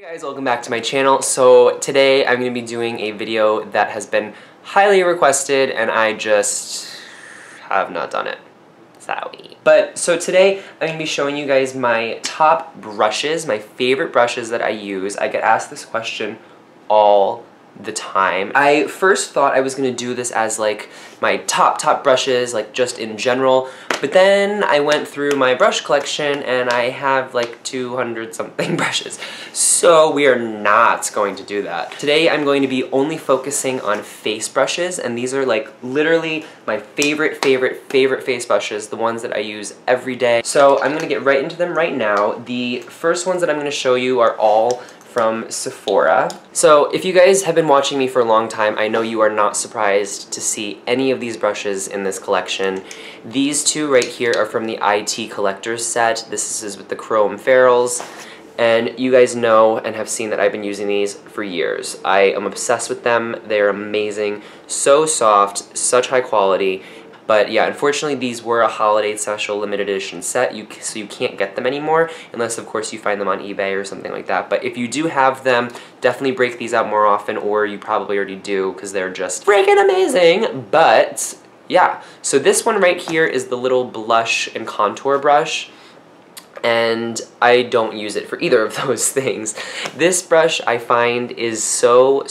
Hey guys, welcome back to my channel. So today I'm going to be doing a video that has been highly requested and I just have not done it. Sorry. But so today I'm going to be showing you guys my top brushes, my favorite brushes that I use. I get asked this question all the time. I first thought I was going to do this as like my top brushes, like just in general, but then I went through my brush collection and I have like 200 something brushes. So we are not going to do that. Today I'm going to be only focusing on face brushes, and these are like literally my favorite face brushes, the ones that I use every day. So I'm going to get right into them right now. The first ones that I'm going to show you are all from Sephora. So if you guys have been watching me for a long time, I know you are not surprised to see any of these brushes in this collection. These two right here are from the IT collector's set. This is with the chrome ferrules. And you guys know and have seen that I've been using these for years. I am obsessed with them. They're amazing. So soft, such high quality. But yeah, unfortunately these were a holiday special limited edition set, so you can't get them anymore, unless of course you find them on eBay or something like that. But if you do have them, definitely break these out more often, or you probably already do, because they're just freaking amazing. But yeah, so this one right here is the little blush and contour brush, and I don't use it for either of those things. This brush I find is so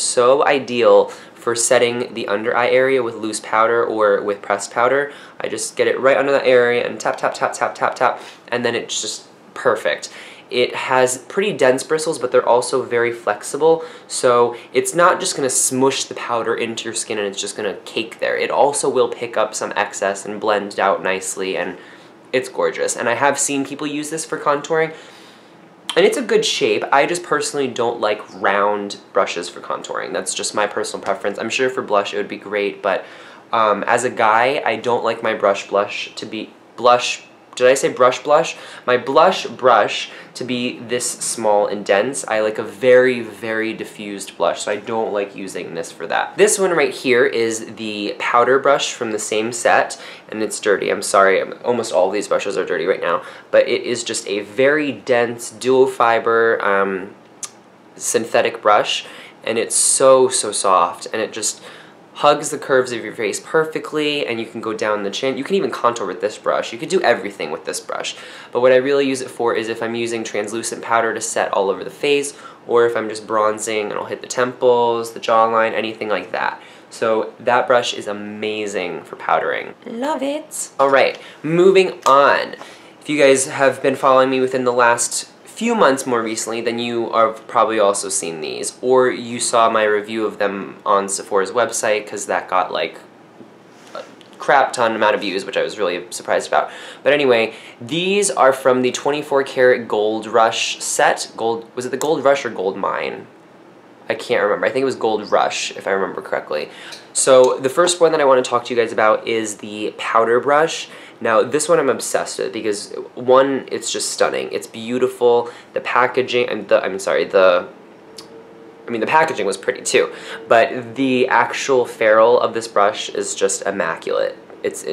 ideal for setting the under eye area with loose powder or with pressed powder. I just get it right under that area and tap, and then it's just perfect. It has pretty dense bristles, but they're also very flexible, so it's not just going to smush the powder into your skin and it's just going to cake there. It also will pick up some excess and blend it out nicely, and it's gorgeous. And I have seen people use this for contouring, and it's a good shape. I just personally don't like round brushes for contouring. That's just my personal preference. I'm sure for blush it would be great, but as a guy, I don't like my blush to be My blush brush to be this small and dense. I like a very diffused blush, so I don't like using this for that. This one right here is the powder brush from the same set, and it's dirty. I'm sorry, almost all of these brushes are dirty right now, but it is just a very dense dual fiber synthetic brush, and it's so soft, and it just hugs the curves of your face perfectly, and you can go down the chin. You can even contour with this brush. You could do everything with this brush. But what I really use it for is if I'm using translucent powder to set all over the face, or if I'm just bronzing and I'll hit the temples, the jawline, anything like that. So that brush is amazing for powdering. Love it! Alright, moving on. If you guys have been following me within the last few months more recently, then you have probably also seen these, or you saw my review of them on Sephora's website, because that got like a crap ton amount of views, which I was really surprised about. But anyway, these are from the 24 karat Gold Rush set. Was it the Gold Rush or Gold Mine? I can't remember. I think it was Gold Rush, if I remember correctly. So the first one that I want to talk to you guys about is the powder brush. Now this one I'm obsessed with because one, it's just stunning. It's beautiful. The packaging, the packaging was pretty too, but the actual ferrule of this brush is just immaculate. It's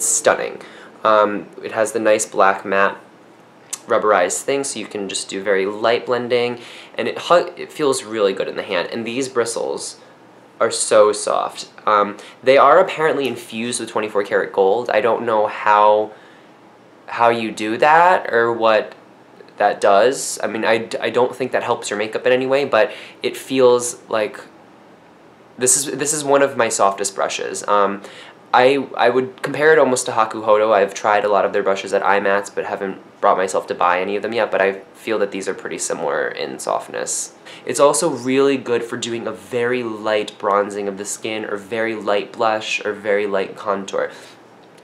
stunning. It has the nice black matte rubberized thing, so you can just do very light blending, and it feels really good in the hand. And these bristles are so soft. They are apparently infused with 24 karat gold. I don't know how you do that or what that does. I mean, I don't think that helps your makeup in any way, but it feels like this is one of my softest brushes. I would compare it almost to Hakuhodo. I've tried a lot of their brushes at IMATS, but haven't brought myself to buy any of them yet, but I feel that these are pretty similar in softness. It's also really good for doing a very light bronzing of the skin, or very light blush, or very light contour.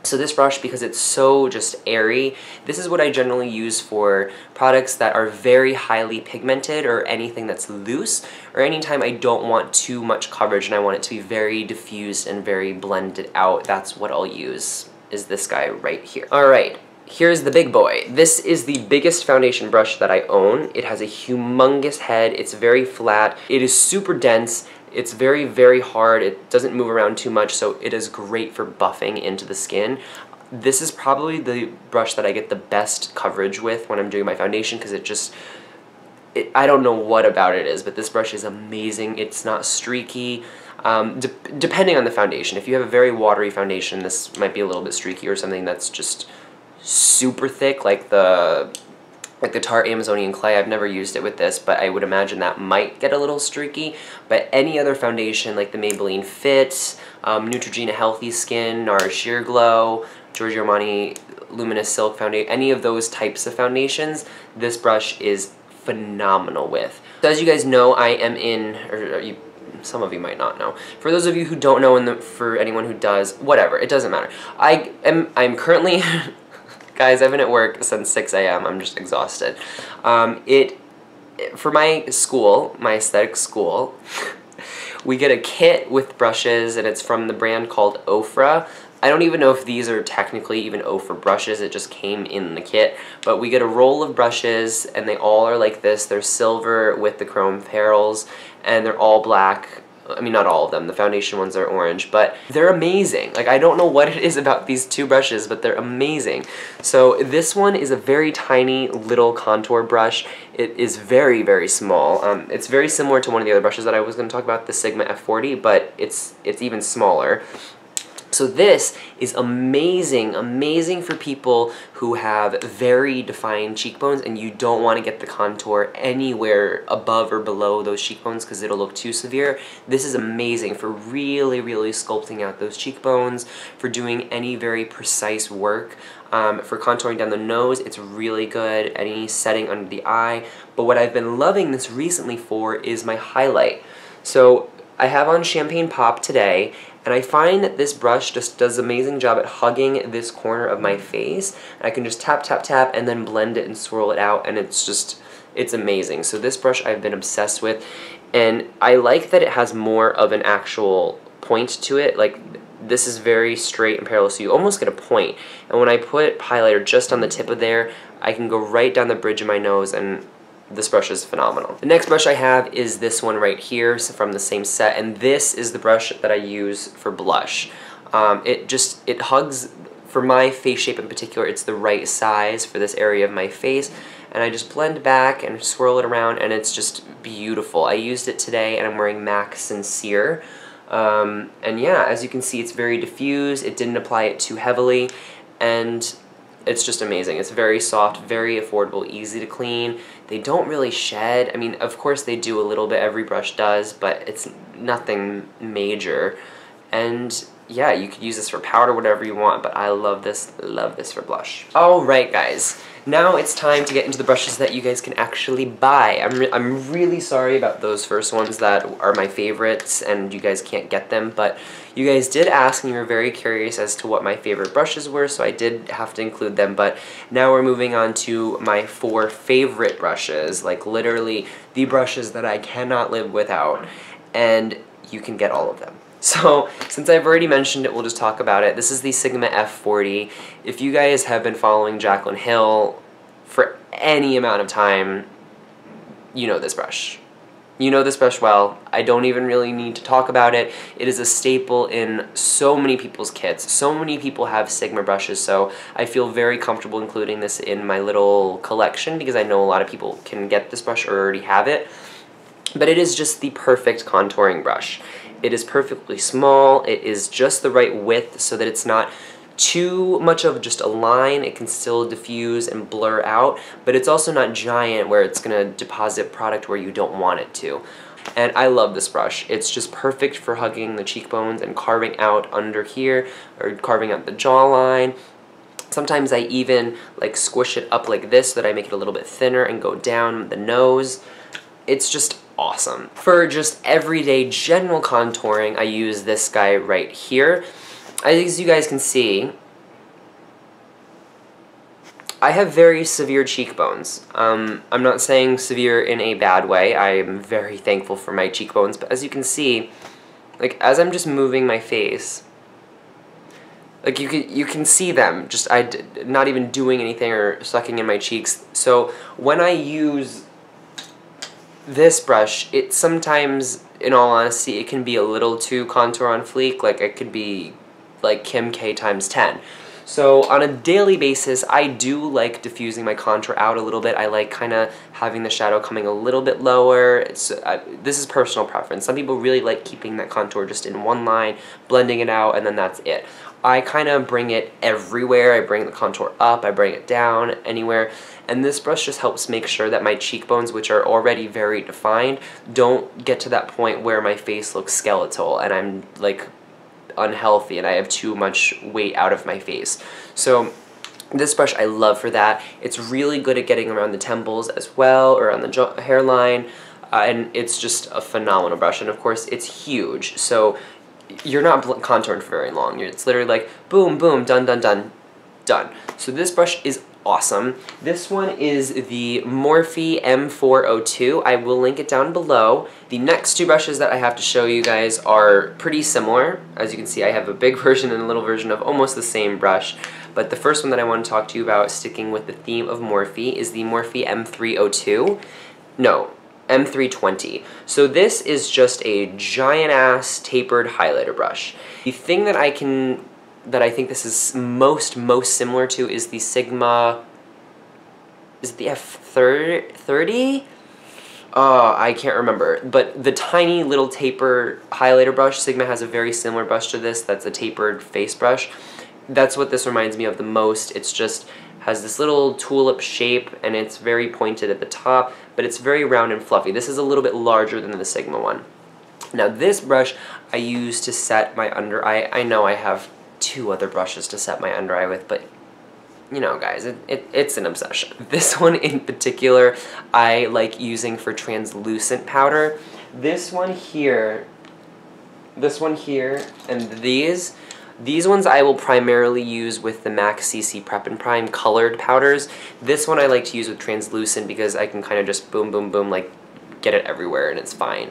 So this brush, because it's so just airy, this is what I generally use for products that are very highly pigmented, or anything that's loose, or anytime I don't want too much coverage and I want it to be very diffused and very blended out. That's what I'll use, is this guy right here. Alright, here's the big boy. This is the biggest foundation brush that I own. It has a humongous head, it's very flat, it is super dense, it's very hard, it doesn't move around too much, so it is great for buffing into the skin. This is probably the brush that I get the best coverage with when I'm doing my foundation, because I don't know what about it is, but this brush is amazing. It's not streaky. Depending on the foundation. If you have a very watery foundation, this might be a little bit streaky, or something that's just super thick, like the Tarte Amazonian Clay. I've never used it with this, but I would imagine that might get a little streaky. But any other foundation, like the Maybelline Fit, Neutrogena Healthy Skin, NARS Sheer Glow, Giorgio Armani Luminous Silk Foundation, any of those types of foundations, this brush is phenomenal with. So as you guys know, I am in, some of you might not know. For those of you who don't know, and for anyone who does, whatever, it doesn't matter. I'm currently, guys, I've been at work since 6 a.m. I'm just exhausted. For my school, my aesthetic school, we get a kit with brushes, and it's from the brand called Ofra. I don't even know if these are technically even Ofra brushes, it just came in the kit. But we get a roll of brushes, and they all are like this. They're silver with the chrome ferrules, and they're all black. I mean, not all of them. The foundation ones are orange, but they're amazing. Like, I don't know what it is about these two brushes, but they're amazing. So this one is a very tiny little contour brush. It is very, very small. It's very similar to one of the other brushes that I was going to talk about, the Sigma F40, but it's even smaller. So this is amazing, amazing for people who have very defined cheekbones and you don't want to get the contour anywhere above or below those cheekbones because it'll look too severe. This is amazing for really, really sculpting out those cheekbones, for doing any very precise work. For contouring down the nose, it's really good. Any setting under the eye. But what I've been loving this recently for is my highlight. So I have on Champagne Pop today, and I find that this brush just does an amazing job at hugging this corner of my face. And I can just tap, tap, tap, and then blend it and swirl it out, and it's amazing. So this brush I've been obsessed with, and I like that it has more of an actual point to it. Like, this is very straight and parallel, so you almost get a point. And when I put highlighter just on the tip of there, I can go right down the bridge of my nose, and this brush is phenomenal. The next brush I have is this one right here, so from the same set, and this is the brush that I use for blush. It hugs, for my face shape in particular, it's the right size for this area of my face, and I just blend back and swirl it around, and it's just beautiful. I used it today, and I'm wearing MAC Sincere. And yeah, as you can see, it's very diffuse, it didn't apply it too heavily, and it's just amazing. It's very soft, very affordable, easy to clean. They don't really shed. I mean, of course they do a little bit, every brush does, but it's nothing major. And yeah, you could use this for powder, whatever you want, but I love this for blush. Alright guys, now it's time to get into the brushes that you guys can actually buy. I'm really sorry about those first ones that are my favorites and you guys can't get them, but you guys did ask and you were very curious as to what my favorite brushes were, so I did have to include them. But now we're moving on to my 4 favorite brushes, like literally the brushes that I cannot live without, and you can get all of them. So, since I've already mentioned it, we'll just talk about it. This is the Sigma F40. If you guys have been following Jaclyn Hill for any amount of time, you know this brush. You know this brush well. I don't even really need to talk about it. It is a staple in so many people's kits. So many people have Sigma brushes, so I feel very comfortable including this in my little collection because I know a lot of people can get this brush or already have it. But it is just the perfect contouring brush. It is perfectly small, it is just the right width so that it's not too much of just a line. It can still diffuse and blur out, but it's also not giant where it's going to deposit product where you don't want it to. And I love this brush. It's just perfect for hugging the cheekbones and carving out under here, or carving out the jawline. Sometimes I even like squish it up like this so that I make it a little bit thinner and go down the nose. It's just awesome. For just everyday general contouring, I use this guy right here. As you guys can see, I have very severe cheekbones. I'm not saying severe in a bad way. I am very thankful for my cheekbones, but as you can see, like as I'm just moving my face, like you can see them, just not even doing anything or sucking in my cheeks. So when I use this brush, it sometimes, in all honesty, it can be a little too contour on fleek. Like it could be like Kim K times 10. So on a daily basis, I do like diffusing my contour out a little bit. I like kind of having the shadow coming a little bit lower. This is personal preference. Some people really like keeping that contour just in one line, blending it out, and then that's it. I kind of bring it everywhere. I bring the contour up, I bring it down, anywhere. And this brush just helps make sure that my cheekbones, which are already very defined, don't get to that point where my face looks skeletal and I'm like unhealthy and I have too much weight out of my face. So this brush I love for that. It's really good at getting around the temples as well, or on the hairline, and it's just a phenomenal brush. And of course it's huge, so you're not contouring for very long. It's literally like boom, boom, done, done, done, done. So this brush is awesome. This one is the Morphe M402. I will link it down below. The next two brushes that I have to show you guys are pretty similar. As you can see, I have a big version and a little version of almost the same brush. But the first one that I want to talk to you about, sticking with the theme of Morphe, is the Morphe M302. No, M320. So this is just a giant-ass tapered highlighter brush. The thing that I think this is most similar to is the Sigma, is it the F30? I can't remember, but the tiny little taper highlighter brush, Sigma has a very similar brush to this, that's a tapered face brush. That's what this reminds me of the most. It's just has this little tulip shape and it's very pointed at the top, but it's very round and fluffy. This is a little bit larger than the Sigma one. Now this brush I use to set my under eye. I know I have two other brushes to set my under eye with, but you know guys, it's an obsession. This one in particular I like using for translucent powder. This one here, and these ones I will primarily use with the MAC CC Prep and Prime colored powders. This one I like to use with translucent because I can kind of just boom, boom, boom, like get it everywhere and it's fine.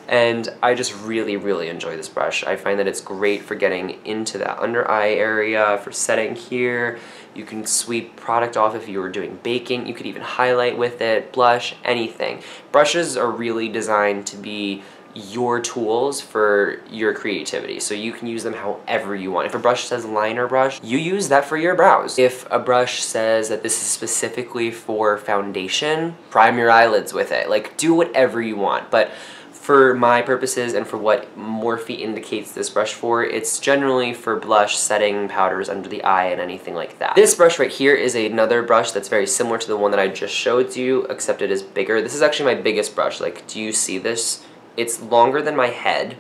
And I just really enjoy this brush. I find that it's great for getting into that under eye area, for setting here. You can sweep product off if you were doing baking. You could even highlight with it, blush, anything. Brushes are really designed to be your tools for your creativity, so you can use them however you want. If a brush says liner brush, you use that for your brows. If a brush says that this is specifically for foundation, prime your eyelids with it. Like, do whatever you want, but for my purposes and for what Morphe indicates this brush for, it's generally for blush, setting powders under the eye, and anything like that. This brush right here is another brush that's very similar to the one that I just showed you, except it is bigger. This is actually my biggest brush. Like, do you see this? It's longer than my head.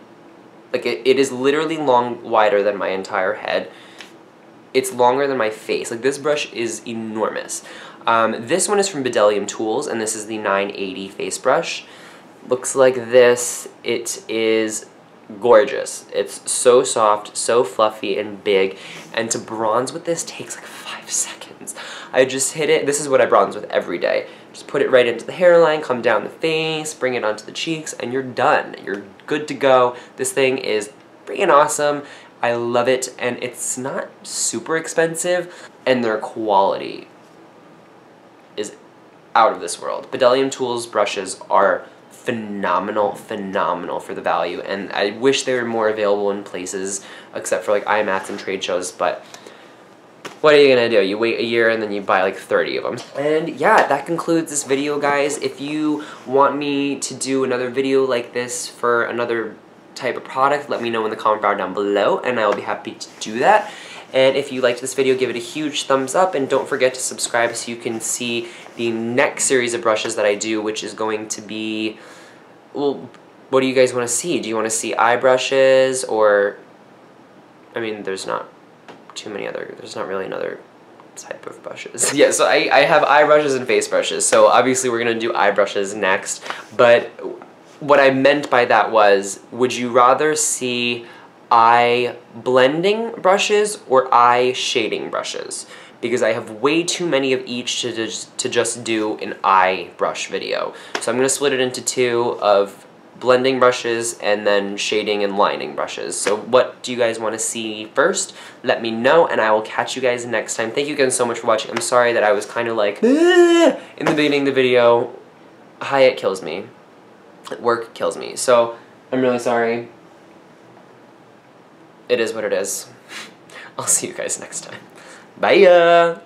Like, it is literally wider than my entire head. It's longer than my face. Like, this brush is enormous. This one is from Bdellium Tools, and this is the 980 face brush. Looks like this. It is gorgeous. It's so soft, so fluffy and big, and to bronze with this takes like 5 seconds. I just hit it. This is what I bronze with every day. Just put it right into the hairline, come down the face, bring it onto the cheeks, and you're done. You're good to go. This thing is freaking awesome. I love it, and it's not super expensive, and their quality is out of this world. Bdellium Tools brushes are phenomenal for the value, and I wish they were more available in places except for like IMATs and trade shows, but what are you gonna do? You wait a year and then you buy like 30 of them. And yeah, that concludes this video, guys. If you want me to do another video like this for another type of product, let me know in the comment bar down below and I will be happy to do that. And if you liked this video, give it a huge thumbs up, and don't forget to subscribe so you can see the next series of brushes that I do, which is going to be, well, what do you guys want to see? Do you want to see eye brushes, or, I mean, there's not really another type of brushes. Yeah, so I have eye brushes and face brushes, so obviously we're going to do eye brushes next, but what I meant by that was, would you rather see eye blending brushes or eye shading brushes? Because I have way too many of each to just do an eye brush video. So I'm going to split it into two of blending brushes and then shading and lining brushes. So what do you guys want to see first? Let me know, and I will catch you guys next time. Thank you again so much for watching. I'm sorry that I was kind of like in the beginning of the video. Hyatt kills me. Work kills me. So I'm really sorry. It is what it is. I'll see you guys next time. Bye!